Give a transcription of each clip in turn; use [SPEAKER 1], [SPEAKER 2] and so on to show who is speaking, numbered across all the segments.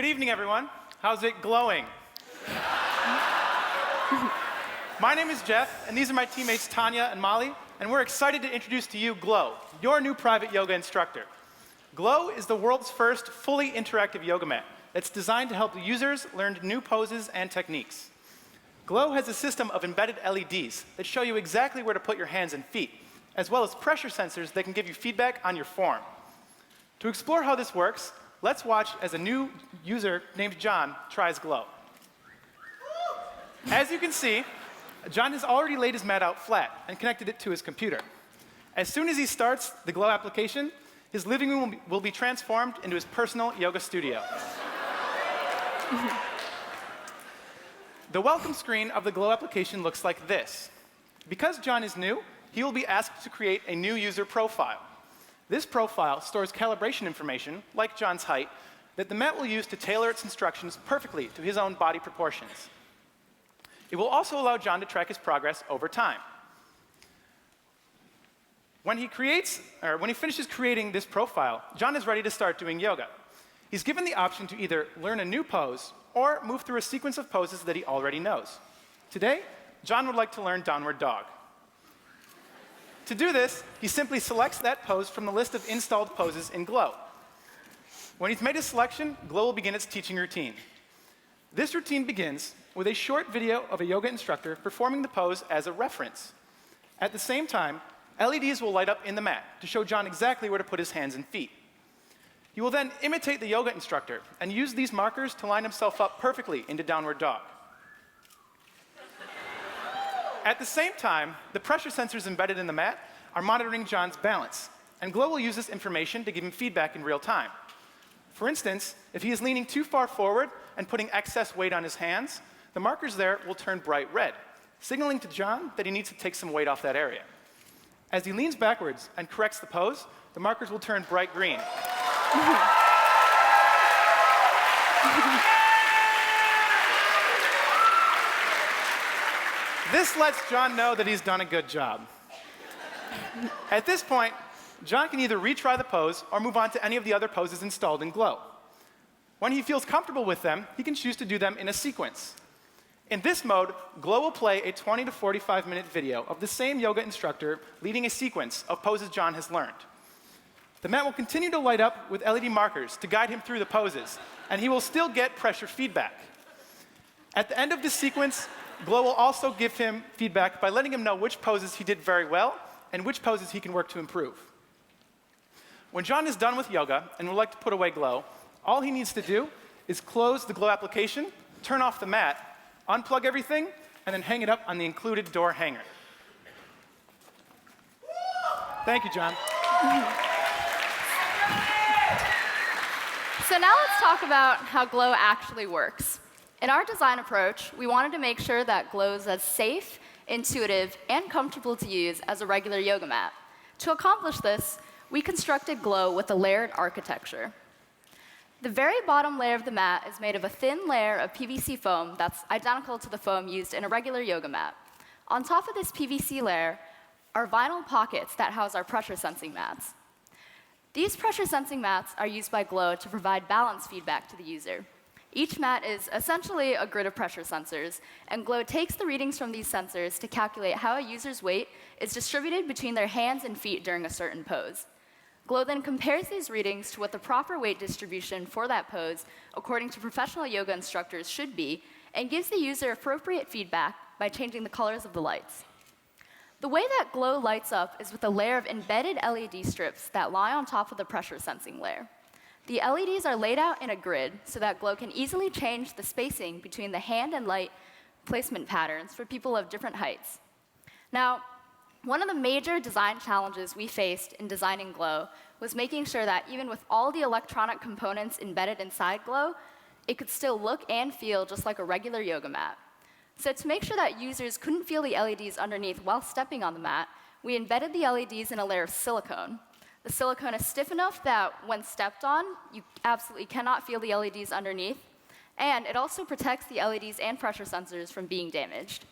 [SPEAKER 1] Good evening, everyone. How's it glowing? My name is Jeff, and these are my teammates Tanya and Molly, and we're excited to introduce to you Glow, your new private yoga instructor. Glow is the world's first fully interactive yoga mat that's designed to help users learn new poses and techniques. Glow has a system of embedded LEDs that show you exactly where to put your hands and feet, as well as pressure sensors that can give you feedback on your form. To explore how this works, let's watch as a new user named John tries Glow. As you can see, John has already laid his mat out flat and connected it to his computer. As soon as he starts the Glow application, his living room will be transformed into his personal yoga studio. The welcome screen of the Glow application looks like this. Because John is new, he will be asked to create a new user profile. This profile stores calibration information, like John's height, that the mat will use to tailor its instructions perfectly to his own body proportions. It will also allow John to track his progress over time. When he finishes creating this profile, John is ready to start doing yoga. He's given the option to either learn a new pose or move through a sequence of poses that he already knows. Today, John would like to learn downward dog. To do this, he simply selects that pose from the list of installed poses in Glow. When he's made his selection, Glow will begin its teaching routine. This routine begins with a short video of a yoga instructor performing the pose as a reference. At the same time, LEDs will light up in the mat to show John exactly where to put his hands and feet. He will then imitate the yoga instructor and use these markers to line himself up perfectly into downward dog. At the same time, the pressure sensors embedded in the mat are monitoring John's balance, and Glow will use this information to give him feedback in real time. For instance, if he is leaning too far forward and putting excess weight on his hands, the markers there will turn bright red, signaling to John that he needs to take some weight off that area. As he leans backwards and corrects the pose, the markers will turn bright green. This lets John know that he's done a good job. At this point, John can either retry the pose or move on to any of the other poses installed in Glow. When he feels comfortable with them, he can choose to do them in a sequence. In this mode, Glow will play a 20 to 45-minute video of the same yoga instructor leading a sequence of poses John has learned. The mat will continue to light up with LED markers to guide him through the poses, and he will still get pressure feedback. At the end of this sequence, Glow will also give him feedback by letting him know which poses he did very well and which poses he can work to improve. When John is done with yoga and would like to put away Glow, all he needs to do is close the Glow application, turn off the mat, unplug everything, and then hang it up on the included door hanger. Thank you, John.
[SPEAKER 2] So now let's talk about how Glow actually works. In our design approach, we wanted to make sure that Glow is as safe, intuitive, and comfortable to use as a regular yoga mat. To accomplish this, we constructed Glow with a layered architecture. The very bottom layer of the mat is made of a thin layer of PVC foam that's identical to the foam used in a regular yoga mat. On top of this PVC layer are vinyl pockets that house our pressure sensing mats. These pressure sensing mats are used by Glow to provide balance feedback to the user. Each mat is essentially a grid of pressure sensors, and Glow takes the readings from these sensors to calculate how a user's weight is distributed between their hands and feet during a certain pose. Glow then compares these readings to what the proper weight distribution for that pose, according to professional yoga instructors, should be, and gives the user appropriate feedback by changing the colors of the lights. The way that Glow lights up is with a layer of embedded LED strips that lie on top of the pressure sensing layer. The LEDs are laid out in a grid so that Glow can easily change the spacing between the hand and light placement patterns for people of different heights. Now, one of the major design challenges we faced in designing Glow was making sure that even with all the electronic components embedded inside Glow, it could still look and feel just like a regular yoga mat. So to make sure that users couldn't feel the LEDs underneath while stepping on the mat, we embedded the LEDs in a layer of silicone. The silicone is stiff enough that when stepped on, you absolutely cannot feel the LEDs underneath, and it also protects the LEDs and pressure sensors from being damaged.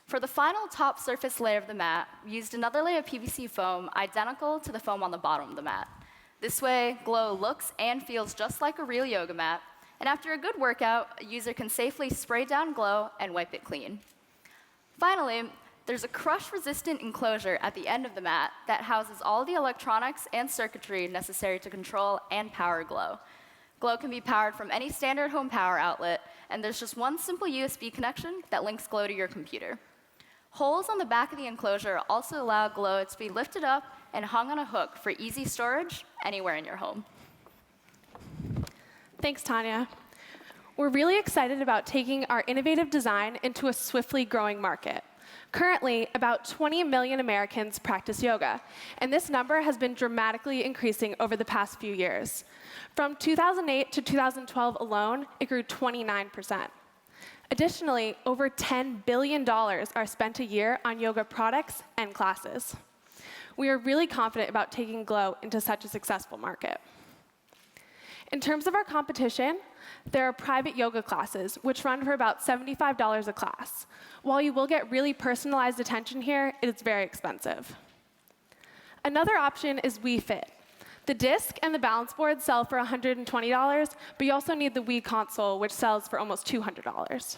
[SPEAKER 2] For the final top surface layer of the mat, we used another layer of PVC foam identical to the foam on the bottom of the mat. This way, Glow looks and feels just like a real yoga mat, And after a good workout, a user can safely spray down Glow and wipe it clean. Finally, there's a crush-resistant enclosure at the end of the mat that houses all the electronics and circuitry necessary to control and power Glow. Glow can be powered from any standard home power outlet, and there's just one simple USB connection that links Glow to your computer. Holes on the back of the enclosure also allow Glow to be lifted up and hung on a hook for easy storage anywhere in your home.
[SPEAKER 3] Thanks, Tanya. We're really excited about taking our innovative design into a swiftly growing market. Currently, about 20 million Americans practice yoga, and this number has been dramatically increasing over the past few years. From 2008 to 2012 alone, it grew 29%. Additionally, over $10 billion are spent a year on yoga products and classes. We are really confident about taking Glow into such a successful market. In terms of our competition, there are private yoga classes, which run for about $75 a class. While you will get really personalized attention here, it is very expensive. Another option is Wii Fit. The disc and the balance board sell for $120, but you also need the Wii console, which sells for almost $200.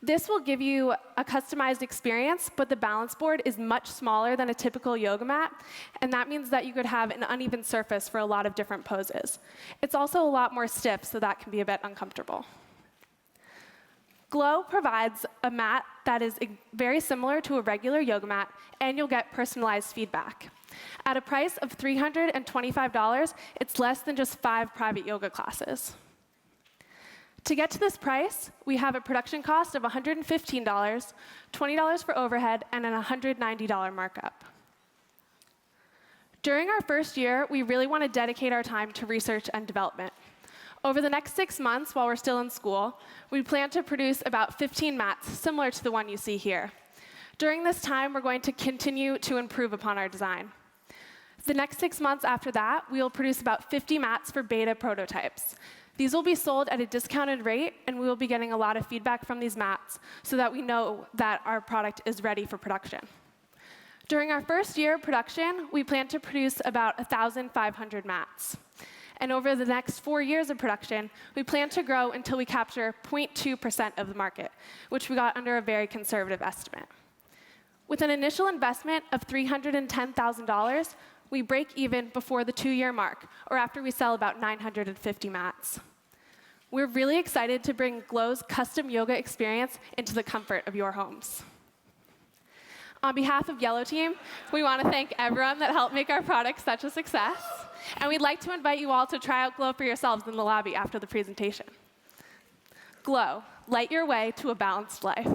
[SPEAKER 3] This will give you a customized experience, but the balance board is much smaller than a typical yoga mat, and that means that you could have an uneven surface for a lot of different poses. It's also a lot more stiff, so that can be a bit uncomfortable. Glow provides a mat that is very similar to a regular yoga mat, and you'll get personalized feedback. At a price of $325, it's less than just 5 private yoga classes. To get to this price, we have a production cost of $115, $20 for overhead, and an $190 markup. During our first year, we really want to dedicate our time to research and development. Over the next 6 months, while we're still in school, we plan to produce about 15 mats, similar to the one you see here. During this time, we're going to continue to improve upon our design. The next 6 months after that, we will produce about 50 mats for beta prototypes. These will be sold at a discounted rate, and we will be getting a lot of feedback from these mats so that we know that our product is ready for production. During our first year of production, we plan to produce about 1,500 mats. And over the next 4 years of production, we plan to grow until we capture 0.2% of the market, which we got under a very conservative estimate. With an initial investment of $310,000, we break even before the 2-year mark, or after we sell about 950 mats. We're really excited to bring Glow's custom yoga experience into the comfort of your homes. On behalf of Yellow Team, we want to thank everyone that helped make our product such a success, and we'd like to invite you all to try out Glow for yourselves in the lobby after the presentation. Glow, light your way to a balanced life.